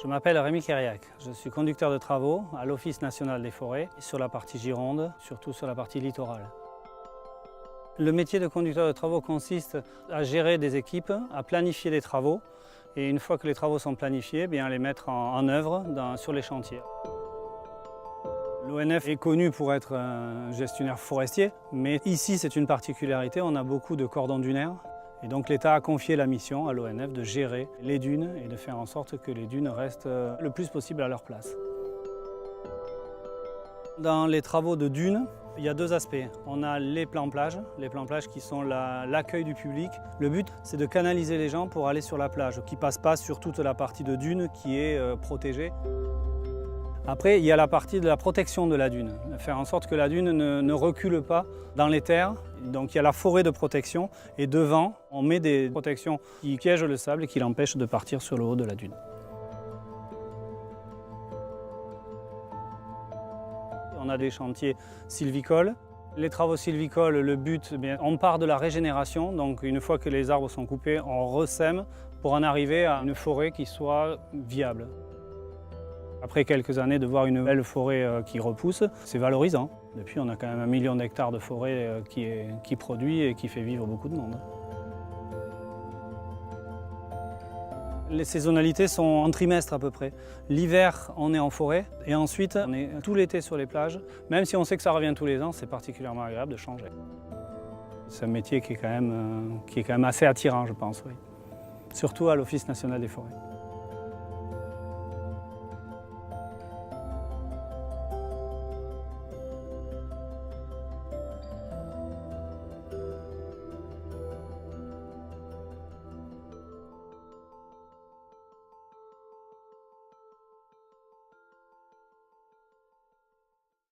Je m'appelle Rémi Kériac, je suis conducteur de travaux à l'Office national des forêts, sur la partie Gironde, surtout sur la partie littorale. Le métier de conducteur de travaux consiste à gérer des équipes, à planifier les travaux et une fois que les travaux sont planifiés, bien, les mettre en œuvre sur les chantiers. L'ONF est connu pour être un gestionnaire forestier, mais ici c'est une particularité, on a beaucoup de cordons dunaires. Et donc l'État a confié la mission à l'ONF de gérer les dunes et de faire en sorte que les dunes restent le plus possible à leur place. Dans les travaux de dunes, il y a deux aspects. On a les plans plage qui sont l'accueil du public. Le but, c'est de canaliser les gens pour aller sur la plage, qui ne passent pas sur toute la partie de dune qui est protégée. Après, il y a la partie de la protection de la dune, faire en sorte que la dune ne recule pas dans les terres. Donc il y a la forêt de protection et devant, on met des protections qui piègent le sable et qui l'empêchent de partir sur le haut de la dune. On a des chantiers sylvicoles. Les travaux sylvicoles, le but, on part de la régénération. Donc une fois que les arbres sont coupés, on ressème pour en arriver à une forêt qui soit viable. Après quelques années de voir une belle forêt qui repousse, c'est valorisant. Depuis, on a quand même 1 million d'hectares de forêt qui produit et qui fait vivre beaucoup de monde. Les saisonnalités sont en trimestre à peu près. L'hiver, on est en forêt et ensuite, on est tout l'été sur les plages. Même si on sait que ça revient tous les ans, c'est particulièrement agréable de changer. C'est un métier qui est quand même assez attirant, je pense, oui. Surtout à l'Office national des forêts.